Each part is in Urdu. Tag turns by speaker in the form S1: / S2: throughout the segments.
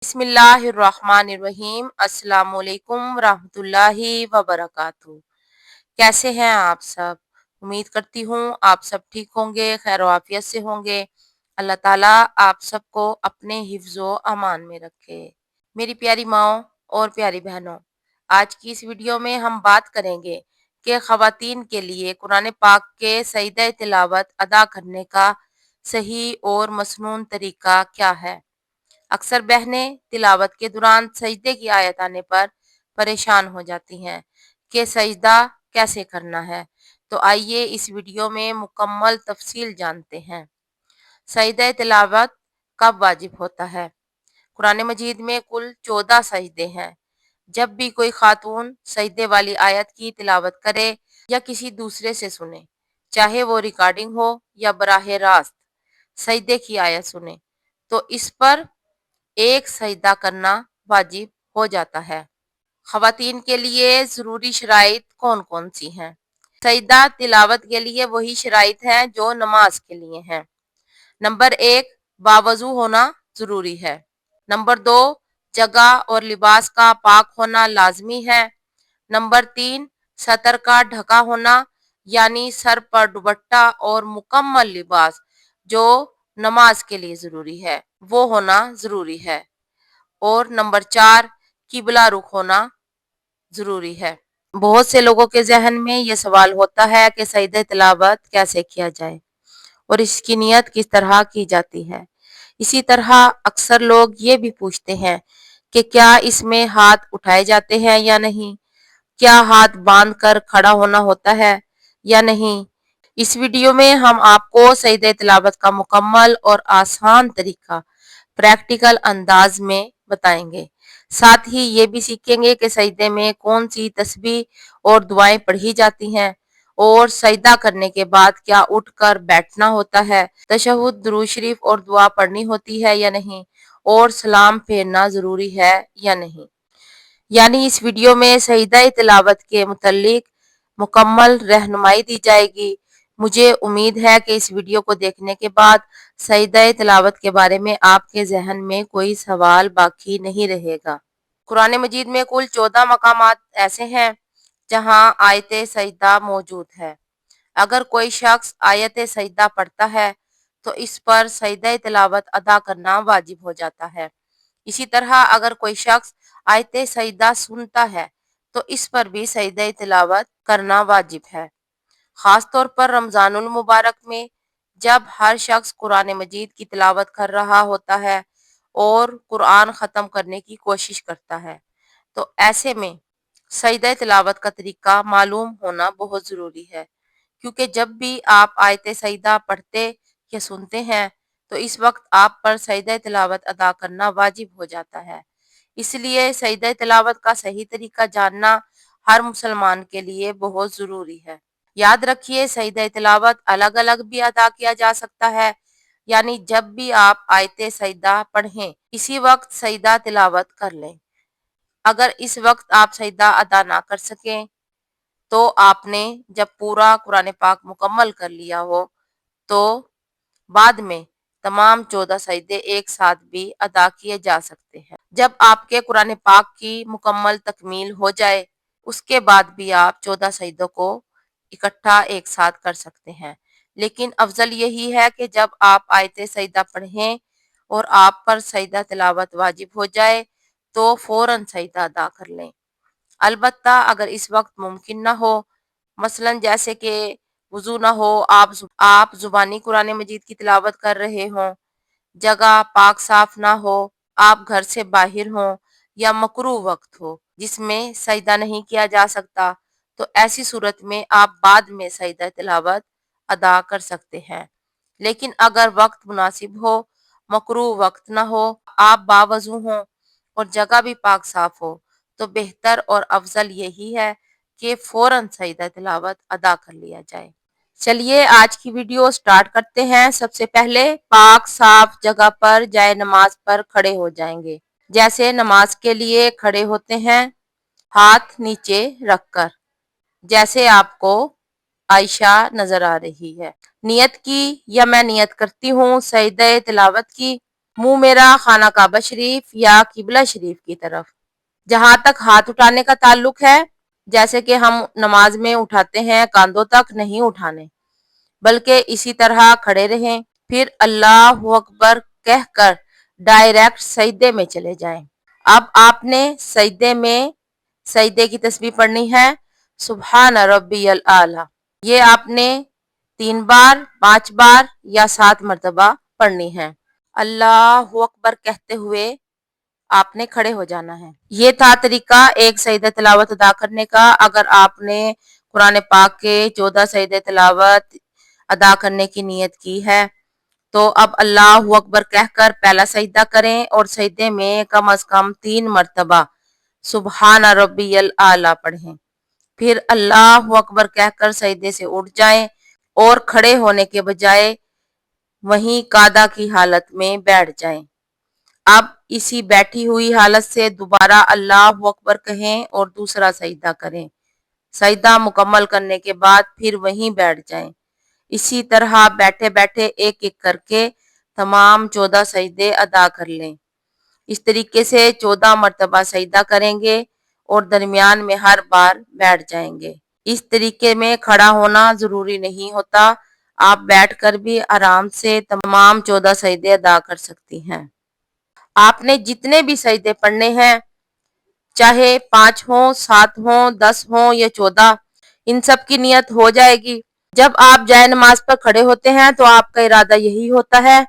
S1: بسم اللہ الرحمن الرحیم۔ السلام علیکم ورحمۃ وبرکاتہ۔ کیسے ہیں آپ سب؟ امید کرتی ہوں آپ سب ٹھیک ہوں گے، خیر و عافیت سے ہوں گے۔ اللہ تعالیٰ آپ سب کو اپنے حفظ و امان میں رکھے۔ میری پیاری ماؤں اور پیاری بہنوں، آج کی اس ویڈیو میں ہم بات کریں گے کہ خواتین کے لیے قرآن پاک کے سجدہ تلاوت ادا کرنے کا صحیح اور مسنون طریقہ کیا ہے۔ اکثر بہنیں تلاوت کے دوران سجدے کی آیت آنے پر پریشان ہو جاتی ہیں کہ سجدہ کیسے کرنا ہے، تو آئیے اس ویڈیو میں مکمل تفصیل جانتے ہیں۔ سجدہ تلاوت کب واجب ہوتا ہے؟ قرآن مجید میں کل 14 سجدے ہیں۔ جب بھی کوئی خاتون سجدے والی آیت کی تلاوت کرے یا کسی دوسرے سے سنے، چاہے وہ ریکارڈنگ ہو یا براہ راست سجدے کی آیت سنے، تو اس پر ایک سجدہ کرنا واجب ہو جاتا ہے۔ خواتین کے لیے ضروری شرائط کون کون سی ہیں؟ سجدہ تلاوت کے لیے وہی شرائط ہیں جو نماز کے لیے ہیں۔ نمبر 1، باوضو ہونا ضروری ہے۔ نمبر 2، جگہ اور لباس کا پاک ہونا لازمی ہے۔ نمبر 3، سطر کا ڈھکا ہونا، یعنی سر پر دوپٹہ اور مکمل لباس جو نماز کے لیے ضروری ہے وہ ہونا ضروری ہے۔ اور نمبر 4، قبلہ رخ ہونا ضروری ہے۔ بہت سے لوگوں کے ذہن میں یہ سوال ہوتا ہے کہ سجدہ تلاوت کیسے کیا جائے اور اس کی نیت کس طرح کی جاتی ہے۔ اسی طرح اکثر لوگ یہ بھی پوچھتے ہیں کہ کیا اس میں ہاتھ اٹھائے جاتے ہیں یا نہیں، کیا ہاتھ باندھ کر کھڑا ہونا ہوتا ہے یا نہیں۔ اس ویڈیو میں ہم آپ کو سجدہ تلاوت کا مکمل اور آسان طریقہ پریکٹیکل انداز میں بتائیں گے۔ ساتھ ہی یہ بھی سیکھیں گے کہ سجدے میں کون سی تسبیح اور دعائیں پڑھی جاتی ہیں، اور سجدہ کرنے کے بعد کیا اٹھ کر بیٹھنا ہوتا ہے، تشہد، درود شریف اور دعا پڑھنی ہوتی ہے یا نہیں، اور سلام پھیرنا ضروری ہے یا نہیں۔ یعنی اس ویڈیو میں سجدہ تلاوت کے متعلق مکمل رہنمائی دی جائے گی۔ مجھے امید ہے کہ اس ویڈیو کو دیکھنے کے بعد سجدہ تلاوت کے بارے میں آپ کے ذہن میں کوئی سوال باقی نہیں رہے گا۔ قرآن مجید میں کل 14 مقامات ایسے ہیں جہاں آیت سجدہ موجود ہے۔ اگر کوئی شخص آیت سجدہ پڑھتا ہے تو اس پر سجدہ تلاوت ادا کرنا واجب ہو جاتا ہے۔ اسی طرح اگر کوئی شخص آیت سجدہ سنتا ہے تو اس پر بھی سجدہ تلاوت کرنا واجب ہے۔ خاص طور پر رمضان المبارک میں جب ہر شخص قرآن مجید کی تلاوت کر رہا ہوتا ہے اور قرآن ختم کرنے کی کوشش کرتا ہے، تو ایسے میں سجدہ تلاوت کا طریقہ معلوم ہونا بہت ضروری ہے، کیونکہ جب بھی آپ آیت سجدہ پڑھتے یا سنتے ہیں تو اس وقت آپ پر سجدہ تلاوت ادا کرنا واجب ہو جاتا ہے۔ اس لیے سجدہ تلاوت کا صحیح طریقہ جاننا ہر مسلمان کے لیے بہت ضروری ہے۔ یاد رکھیے، سجدہ تلاوت الگ الگ بھی ادا کیا جا سکتا ہے، یعنی جب بھی آپ آیت سجدہ پڑھیں اسی وقت سجدہ تلاوت کر لیں۔ اگر اس وقت آپ سجدہ ادا نہ کر سکیں تو آپ نے جب پورا قرآن پاک مکمل کر لیا ہو تو بعد میں تمام 14 سجدے ایک ساتھ بھی ادا کیے جا سکتے ہیں۔ جب آپ کے قرآن پاک کی مکمل تکمیل ہو جائے اس کے بعد بھی آپ 14 سجدوں کو اکٹھا ایک ساتھ کر سکتے ہیں، لیکن افضل یہی ہے کہ جب آپ آیت سجدہ پڑھیں اور آپ پر سجدہ تلاوت واجب ہو جائے تو فوراً سجدہ ادا کر لیں۔ البتہ اگر اس وقت ممکن نہ ہو، مثلاً جیسے کہ وضو نہ ہو، آپ زبانی قرآن مجید کی تلاوت کر رہے ہوں، جگہ پاک صاف نہ ہو، آپ گھر سے باہر ہوں یا مکروہ وقت ہو جس میں سجدہ نہیں کیا جا سکتا، تو ایسی صورت میں آپ بعد میں سجدہ تلاوت ادا کر سکتے ہیں۔ لیکن اگر وقت مناسب ہو، مکروہ وقت نہ ہو، آپ باوضو ہوں اور جگہ بھی پاک صاف ہو، تو بہتر اور افضل یہی ہے کہ فوراً سجدہ تلاوت ادا کر لیا جائے۔ چلیے آج کی ویڈیو سٹارٹ کرتے ہیں۔ سب سے پہلے پاک صاف جگہ پر جائے نماز پر کھڑے ہو جائیں گے، جیسے نماز کے لیے کھڑے ہوتے ہیں، ہاتھ نیچے رکھ کر، جیسے آپ کو عائشہ نظر آ رہی ہے۔ نیت کی یا میں نیت کرتی ہوں سجدہ تلاوت کی۔ منہ میرا خانہ کعبہ شریف یا قبلہ شریف کی طرف۔ جہاں تک ہاتھ اٹھانے کا تعلق ہے، جیسے کہ ہم نماز میں اٹھاتے ہیں، کاندھوں تک نہیں اٹھانے، بلکہ اسی طرح کھڑے رہیں، پھر اللہ اکبر کہہ کر ڈائریکٹ سجدے میں چلے جائیں۔ اب آپ نے سجدے کی تسبیح پڑھنی ہے، سبحان ربی الاعلی۔ یہ آپ نے 3 بار، 5 بار یا 7 مرتبہ پڑھنی ہے۔ اللہ اکبر کہتے ہوئے آپ نے کھڑے ہو جانا ہے۔ یہ تھا طریقہ ایک سجدہ تلاوت ادا کرنے کا۔ اگر آپ نے قرآن پاک کے 14 سجدہ تلاوت ادا کرنے کی نیت کی ہے تو اب اللہ اکبر کہہ کر پہلا سجدہ کریں اور سجدے میں کم از کم 3 مرتبہ سبحان ربی الاعلی پڑھیں، پھر اللہ اکبر کہہ کر سجدے سے اٹھ جائیں اور کھڑے ہونے کے بجائے وہیں قعدہ کی حالت میں بیٹھ جائیں۔ اب اسی بیٹھی ہوئی حالت سے دوبارہ اللہ اکبر کہیں اور دوسرا سجدہ کریں۔ سجدہ مکمل کرنے کے بعد پھر وہیں بیٹھ جائیں۔ اسی طرح بیٹھے بیٹھے ایک ایک کر کے تمام 14 سجدے ادا کر لیں۔ اس طریقے سے 14 مرتبہ سجدہ کریں گے اور درمیان میں ہر بار بیٹھ جائیں گے۔ اس طریقے میں کھڑا ہونا ضروری نہیں ہوتا، آپ بیٹھ کر بھی آرام سے تمام 14 سجدے ادا کر سکتی ہیں۔ آپ نے جتنے بھی سجدے پڑھنے ہیں، چاہے 5 ہوں، 7 ہوں، 10 ہوں یا 14، ان سب کی نیت ہو جائے گی۔ جب آپ جائے نماز پر کھڑے ہوتے ہیں تو آپ کا ارادہ یہی ہوتا ہے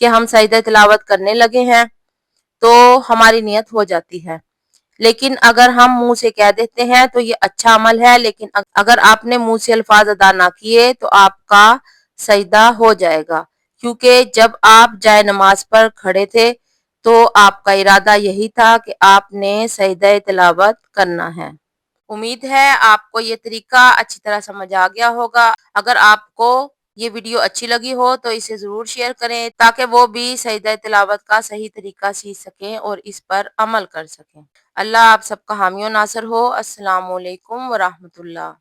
S1: کہ ہم سجدہ تلاوت کرنے لگے ہیں، تو ہماری نیت ہو جاتی ہے۔ لیکن اگر ہم منہ سے کہہ دیتے ہیں تو یہ اچھا عمل ہے، لیکن اگر آپ نے منہ سے الفاظ ادا نہ کیے تو آپ کا سجدہ ہو جائے گا، کیونکہ جب آپ جائے نماز پر کھڑے تھے تو آپ کا ارادہ یہی تھا کہ آپ نے سجدہ تلاوت کرنا ہے۔ امید ہے آپ کو یہ طریقہ اچھی طرح سمجھ آ گیا ہوگا۔ اگر آپ کو یہ ویڈیو اچھی لگی ہو تو اسے ضرور شیئر کریں تاکہ وہ بھی سجدہ تلاوت کا صحیح طریقہ سیکھ سکیں اور اس پر عمل کر سکیں۔ اللہ آپ سب کا حامی و ناصر ہو۔ السلام علیکم ورحمۃ اللہ۔